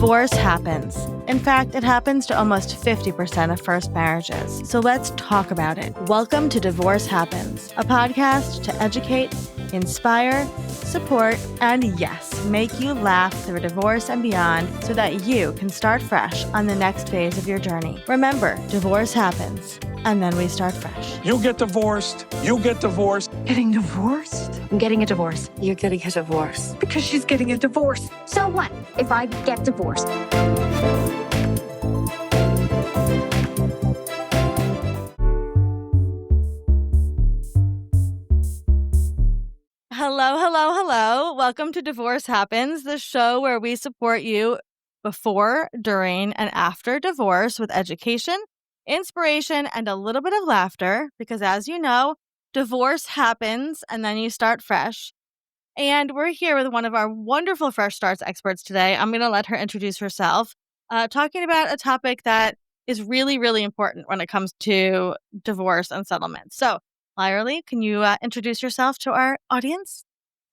Divorce happens. In fact, it happens to almost 50% of first marriages. So let's talk about it. Welcome to Divorce Happens, a podcast to educate, inspire, support, and yes, make you laugh through divorce and beyond so that you can start fresh on the next phase of your journey. Remember, divorce happens, and then we start fresh. You get divorced. You get divorced. Getting divorced? I'm getting a divorce. You're getting a divorce. Because she's getting a divorce. So what if I get divorced? Hello, hello, hello. Welcome to Divorce Happens, the show where we support you before, during, and after divorce with education, inspiration, and a little bit of laughter. Because as you know, divorce happens and then you start fresh. And we're here with one of our wonderful Fresh Starts experts today. I'm going to let her introduce herself, talking about a topic that is really, really important when it comes to divorce and settlement. So, Lyerly, can you introduce yourself to our audience?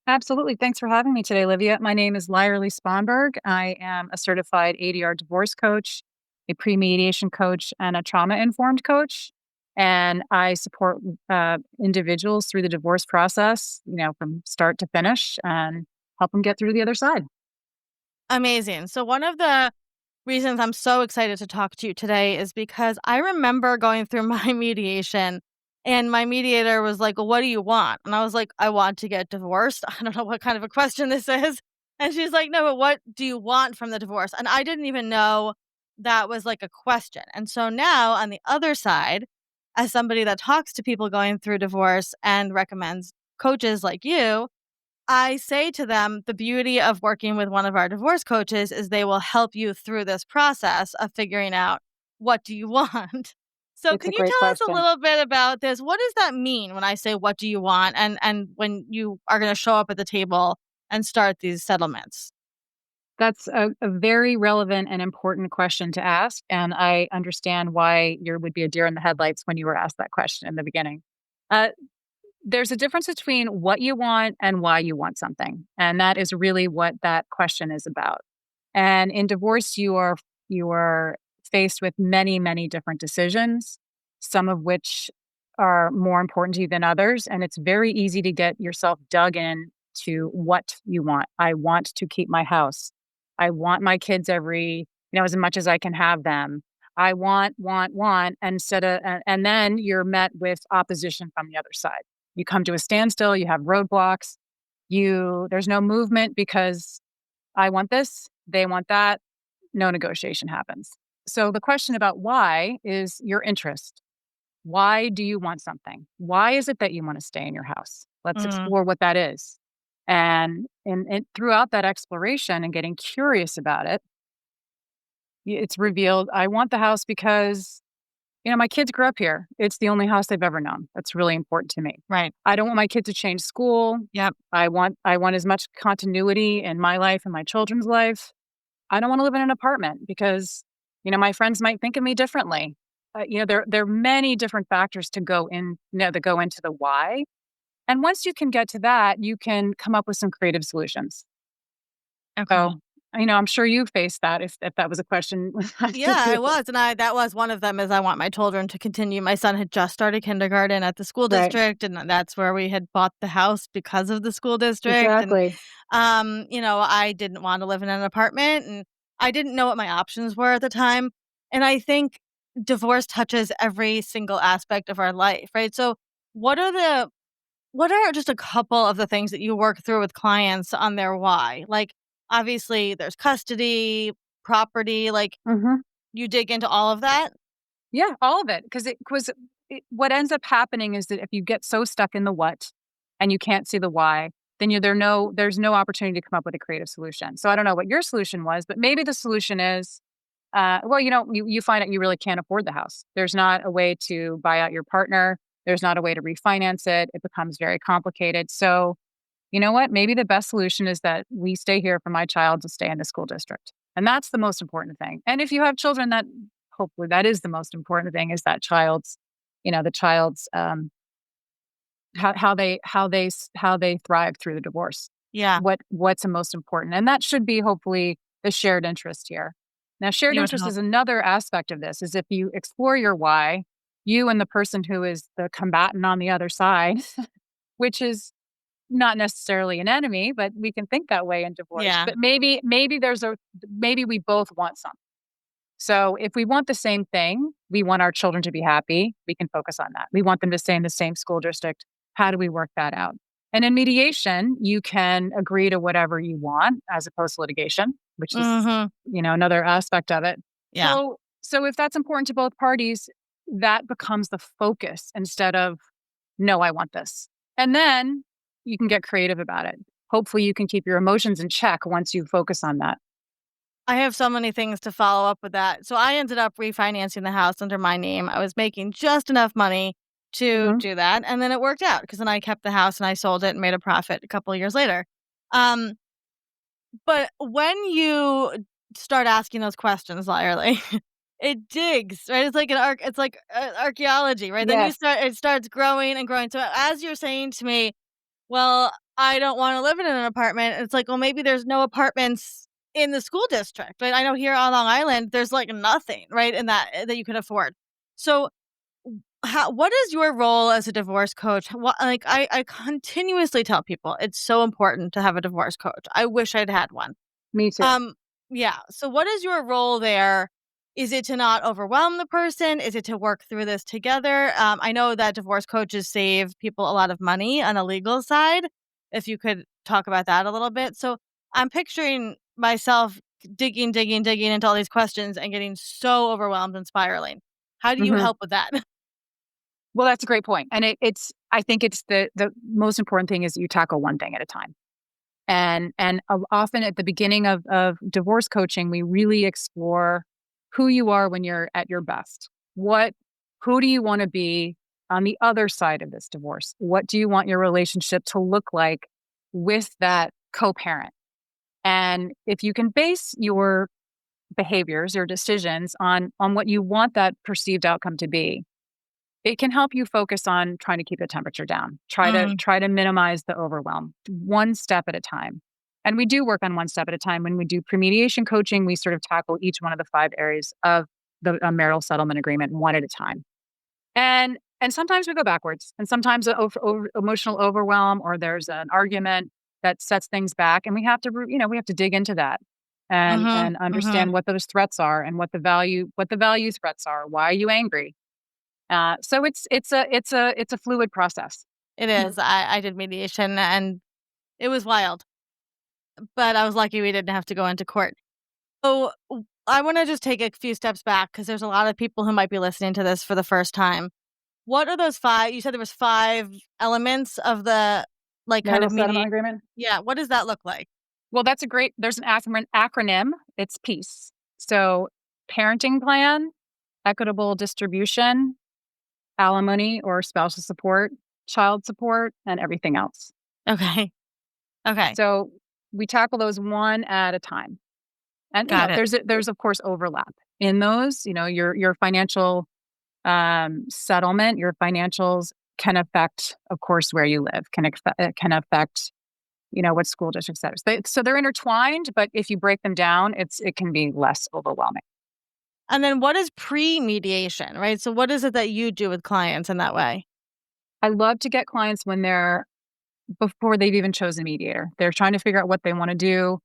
Absolutely. Thanks for having me today, Olivia. My name is Lyerly Spongberg. I am a certified ADR divorce coach, a pre-mediation coach, and a trauma-informed coach. And I support individuals through the divorce process, from start to finish, and help them get through the other side. Amazing. So one of the reasons I'm so excited to talk to you today is because I remember going through my mediation. And my mediator was like, well, what do you want? And I was like, I want to get divorced. I don't know what kind of a question this is. And she's like, no, but what do you want from the divorce? And I didn't even know that was like a question. And so now on the other side, as somebody that talks to people going through divorce and recommends coaches like you, I say to them, the beauty of working with one of our divorce coaches is they will help you through this process of figuring out what do you want. So It's can a you great tell us question. a little bit about this? What does that mean when I say, what do you want? And when you are going to show up at the table and start these settlements? That's a very relevant and important question to ask. And I understand why you would be a deer in the headlights when you were asked that question in the beginning. There's a difference between what you want and why you want something. And that is really what that question is about. And in divorce, you are faced with many, many different decisions, some of which are more important to you than others. And it's very easy to get yourself dug in to what you want. I want to keep my house. I want my kids as much as I can have them. I want, and then you're met with opposition from the other side. You come to a standstill, you have roadblocks, there's no movement because I want this, they want that, no negotiation happens. So the question about why is your interest. Why do you want something? Why is it that you want to stay in your house? Let's explore what that is. And throughout that exploration and getting curious about it, it's revealed, I want the house because, my kids grew up here. It's the only house they've ever known. That's really important to me. Right. I don't want my kids to change school. Yep. I want as much continuity in my life and my children's life. I don't want to live in an apartment because my friends might think of me differently. There are many different factors to go in, that go into the why. And once you can get to that, you can come up with some creative solutions. Okay. So, I'm sure you faced that if that was a question. Yeah, I was. And that was one of them is I want my children to continue. My son had just started kindergarten at the school Right. district. And that's where we had bought the house because of the school district. Exactly. And, I didn't want to live in an apartment and I didn't know what my options were at the time. And I think divorce touches every single aspect of our life, right? So what are just a couple of the things that you work through with clients on their why? Like, obviously there's custody, property, you dig into all of that? Yeah, all of it. Because what ends up happening is that if you get so stuck in the what and you can't see the why, then there's no opportunity to come up with a creative solution. So I don't know what your solution was, but maybe the solution is, you find out you really can't afford the house. There's not a way to buy out your partner. There's not a way to refinance it. It becomes very complicated. So you know what? Maybe the best solution is that we stay here for my child to stay in the school district. And that's the most important thing. And if you have children, hopefully that is the most important thing is that child's how they thrive through the divorce. Yeah. What's the most important. And that should be hopefully the shared interest here. Now, shared You would interest hope. is another aspect of this, is if you explore your why, you and the person who is the combatant on the other side, which is not necessarily an enemy, but we can think that way in divorce. Yeah. But maybe we both want something. So if we want the same thing, we want our children to be happy, we can focus on that. We want them to stay in the same school district. How do we work that out? And in mediation, you can agree to whatever you want as opposed to litigation, which is, Mhm. another aspect of it. Yeah. So if that's important to both parties, that becomes the focus instead of, no, I want this. And then you can get creative about it. Hopefully you can keep your emotions in check once you focus on that. I have so many things to follow up with that. So I ended up refinancing the house under my name. I was making just enough money to Mhm. do that, and then it worked out because then I kept the house and I sold it and made a profit a couple of years later. Um, but when you start asking those questions, Lyerly, it digs, right? It's like it's like archaeology, right? Then Yes. it starts growing and growing. So as you're saying to me, well, I don't wanna live in an apartment. It's like, well, maybe there's no apartments in the school district, right? I know here on Long Island, there's, like, nothing, right, in that you could afford. So, what is your role as a divorce coach? What like, I continuously tell people it's so important to have a divorce coach. I wish I'd had one. Me too. Um, yeah. So what is your role there? Is it to not overwhelm the person? Is it to work through this together? I know that divorce coaches save people a lot of money on a legal side. If you could talk about that a little bit. So I'm picturing myself digging into all these questions and getting so overwhelmed and spiraling. How do you Mhm. help with that? Well, that's a great point. And I think it's the most important thing is you tackle one thing at a time. And often at the beginning of divorce coaching, we really explore who you are when you're at your best. Who do you want to be on the other side of this divorce? What do you want your relationship to look like with that co-parent? And if you can base your behaviors or decisions on what you want that perceived outcome to be, it can help you focus on trying to keep the temperature down. Mm, Try to minimize the overwhelm, one step at a time. And we do work on one step at a time. When we do pre-mediation coaching, we sort of tackle each one of the 5 areas of the marital settlement agreement one at a time. And sometimes we go backwards, and sometimes emotional overwhelm, or there's an argument that sets things back, and we have to dig into that mhm, and mhm. understand what those threats are and what the value threats are. Why are you angry? So it's a fluid process. It is. I did mediation and it was wild, but I was lucky we didn't have to go into court. So, I wanna just take a few steps back because there's a lot of people who might be listening to this for the first time. What are those 5 you said there was 5 elements of the, like, kind Marital of settlement agreement. yeah, what does that look like? Well, there's an acronym. It's PEACE. So parenting plan, equitable distribution, alimony or spousal support, child support, and everything else. Okay. Okay. So we tackle those one at a time. And Got it. there's of course overlap in those. Your financial settlement, your financials can affect, of course, where you live. Can affect what school districts that is. So they're intertwined, but if you break them down, it can be less overwhelming. And then what is pre-mediation, right? So what is it that you do with clients in that way? I love to get clients before they've even chosen a mediator. They're trying to figure out what they want to do.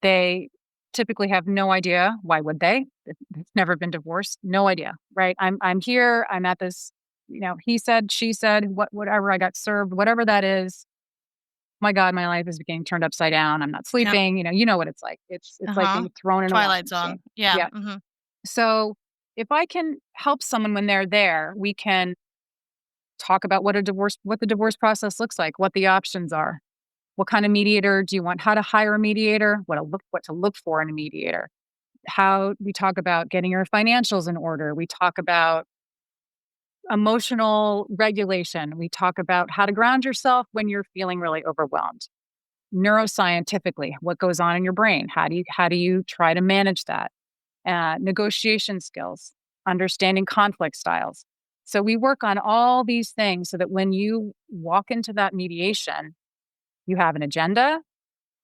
They typically have no idea. Why would they? It's never been divorced. No idea, right? I'm here. I'm at this. He said, she said, whatever I got served, whatever that is. My God, my life is getting turned upside down. I'm not Yep. sleeping. You know what it's like. It's like Uh-huh. being thrown in a washing Twilight Zone. machine. Yeah. Yeah. Mhm. So if I can help someone when they're there, we can talk about what the divorce process looks like, what the options are. What kind of mediator do you want? How to hire a mediator? What to look for in a mediator? How we talk about getting your financials in order. We talk about emotional regulation. We talk about how to ground yourself when you're feeling really overwhelmed. Neuroscientifically, what goes on in your brain? How do you try to manage that? Negotiation skills, understanding conflict styles. So we work on all these things so that when you walk into that mediation, you have an agenda,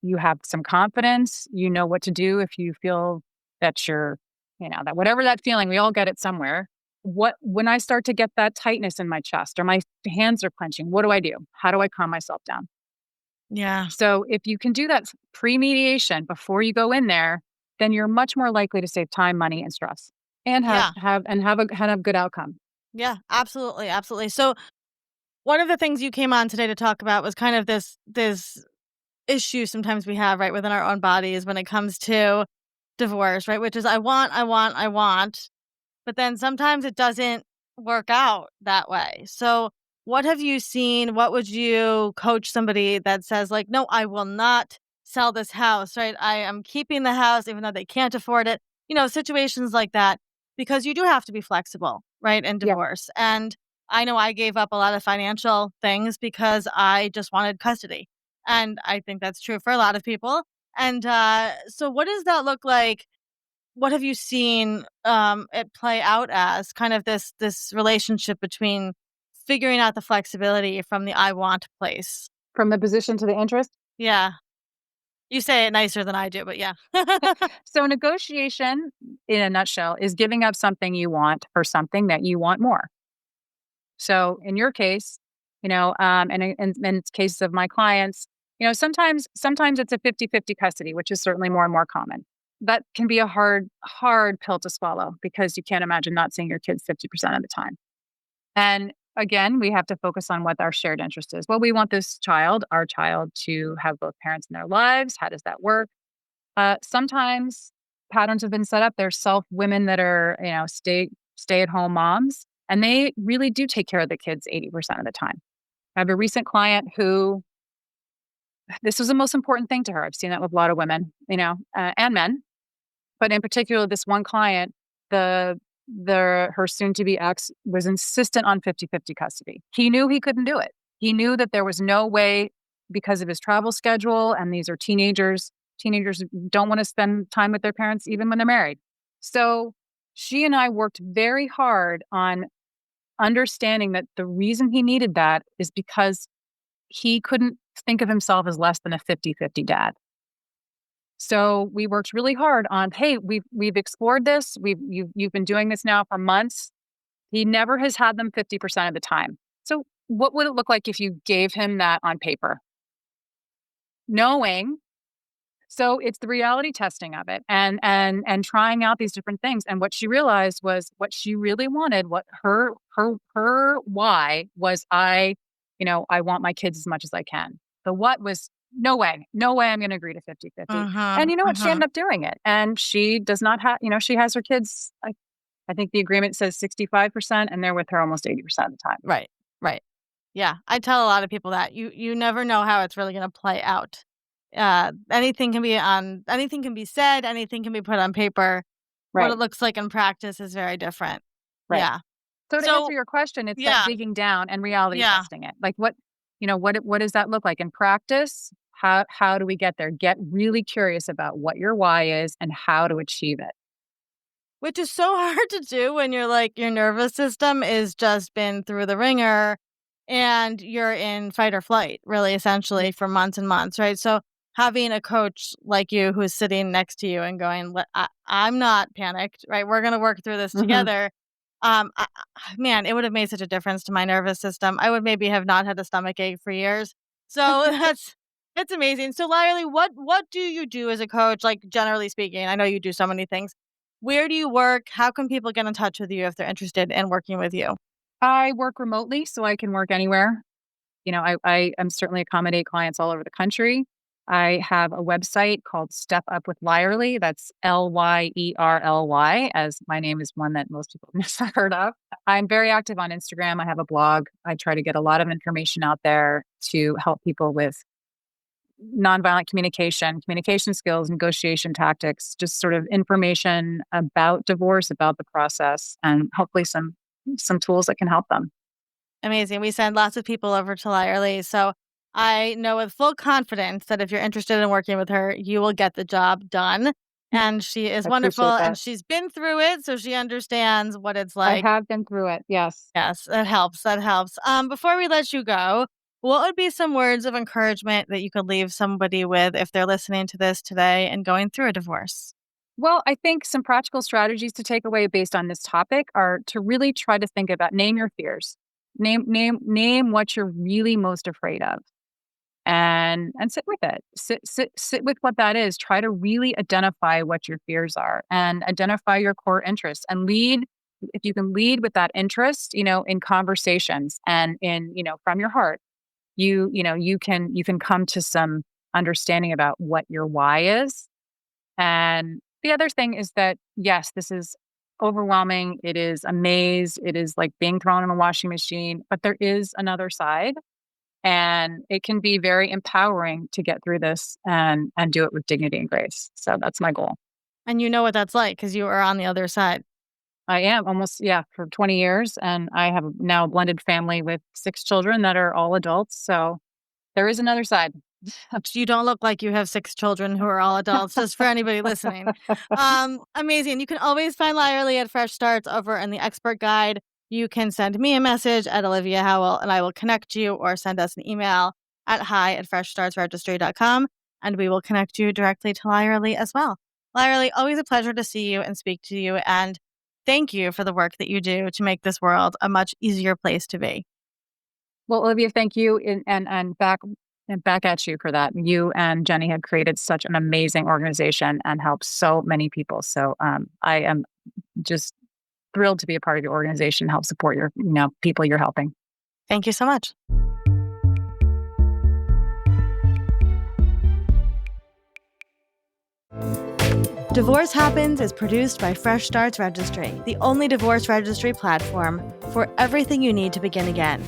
You have some confidence. You know what to do if you feel that that whatever that feeling, we all get it somewhere. When I start to get that tightness in my chest or my hands are clenching, what do I do? How do I calm myself down? Yeah. So if you can do that pre-mediation before you go in there, then you're much more likely to save time, money, and stress, and Yeah. have a good outcome. Yeah. Absolutely. Absolutely. So one of the things you came on today to talk about was kind of this issue sometimes we have, right, within our own bodies when it comes to divorce, right? Which is I want. But then sometimes it doesn't work out that way. So, what have you seen? What would you coach somebody that says, like, no, I will not sell this house, right? I am keeping the house even though they can't afford it. Situations like that, because you do have to be flexible, right? In Yeah. divorce. And I know I gave up a lot of financial things because I just wanted custody. And I think that's true for a lot of people. And so, what does that look like? What have you seen, it play out as kind of this relationship between figuring out the flexibility from the "I want" place? From the position to the interest. Yeah. You say it nicer than I do, but yeah. So negotiation, in a nutshell, is giving up something you want for something that you want more. So in your case, and in cases of my clients, sometimes it's a 50-50 custody, which is certainly more and more common. That can be a hard pill to swallow because you can't imagine not seeing your kids 50% of the time. And again, we have to focus on what our shared interest is. Well, we want our child, to have both parents in their lives. How does that work? Sometimes patterns have been set up. There's women that are, stay at home moms, and they really do take care of the kids 80% of the time. I have a recent client who this was the most important thing to her. I've seen that with a lot of women, and men, but in particular, this one client, her soon to be ex was insistent on 50-50 custody. He knew he couldn't do it. He knew that there was no way because of his travel schedule. And these are teenagers. Teenagers don't want to spend time with their parents, even when they're married. So she and I worked very hard on understanding that the reason he needed that is because he couldn't think of himself as less than a 50-50 dad. So we worked really hard on, hey, we've explored this. You've been doing this now for months. He never has had them 50% of the time. So what would it look like if you gave him that on paper? Knowing, so it's the reality testing of it and trying out these different things. And what she realized was what she really wanted, what her why was, I want my kids as much as I can. The what was, no way I'm going to agree to 50-50. Mhm, And you know what? She mhm. ended up doing it. And she does not have, she has her kids. I think the agreement says 65%, and they're with her almost 80% of the time. Right, right. Yeah, I tell a lot of people that you never know how it's really gonna play out. Anything can be said, anything can be put on paper. What Right. it looks like in practice is very different. Right. Yeah. So to answer So your question, it's that yeah, digging down and reality yeah. testing it. Like what does that look like in practice? How do we get there? Get really curious about what your why is and how to achieve it. Which is so hard to do when you're like your nervous system is just been through the ringer and you're in fight or flight, really essentially for months and months, right? So having a coach like you who's sitting next to you and going, I'm not panicked, right? We're going to work through this Mhm. together. Man, it would have made such a difference to my nervous system. I would maybe have not had a stomach ache for years. So it's amazing. So Lyerly, what do you do as a coach? Like generally speaking, I know you do so many things. Where do you work? How can people get in touch with you if they're interested in working with you? I work remotely, so I can work anywhere. I am certainly accommodate clients all over the country. I have a website called Step Up with Lyerly. That's Lyerly, as my name is one that most people have never heard of. I'm very active on Instagram. I have a blog. I try to get a lot of information out there to help people with nonviolent communication skills, negotiation tactics, just sort of information about divorce, about the process, and hopefully some tools that can help them. Amazing. We send lots of people over to Lyerly. So I know with full confidence that if you're interested in working with her, you will get the job done. And she is I wonderful appreciate and that. she's been through it. So she understands what it's I like. have been through it. Yes. Yes, that helps. That helps. Before we let you go, What would be some words of encouragement that you could leave somebody with if they're listening to this today and going through a divorce? Well, I think some practical strategies to take away based on this topic are to really try to think about name your fears. Name what you're really most afraid of and sit with it. Sit with what that is. Try to really identify what your fears are and identify your core interests and lead. If you can lead with that interest, in conversations and in, from your heart, you can come to some understanding about what your why is. And the other thing is that, yes, this is overwhelming. It is a maze. It is like being thrown in a washing machine, but there is another side. And it can be very empowering to get through this and do it with dignity and grace. So that's my goal. And you know what that's like because you are on the other side. I am almost, yeah, for 20 years. And I have now a blended family with 6 children that are all adults. So there is another side. You don't look like you have 6 children who are all adults, just for anybody listening. Amazing. You can always find Lyerly at Fresh Starts over in the expert guide. You can send me a message at Olivia Howell and I will connect you, or send us an email at hi@freshstartsregistry.com and we will connect you directly to Lyerly as well. Lyerly, always a pleasure to see you and speak to you, and thank you for the work that you do to make this world a much easier place to be. Well, Olivia, thank you. And back at you for that. You and Jenny have created such an amazing organization and helped so many people. So I am just thrilled to be a part of your organization and help support your, people you're helping. Thank you so much. Divorce Happens is produced by Fresh Starts Registry, the only divorce registry platform for everything you need to begin again,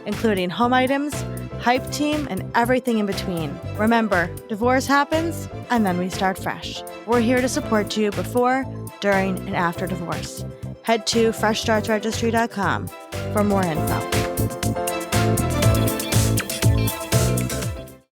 including home items, hype team, and everything in between. Remember, divorce happens, and then we start fresh. We're here to support you before, during, and after divorce. Head to freshstartsregistry.com for more info.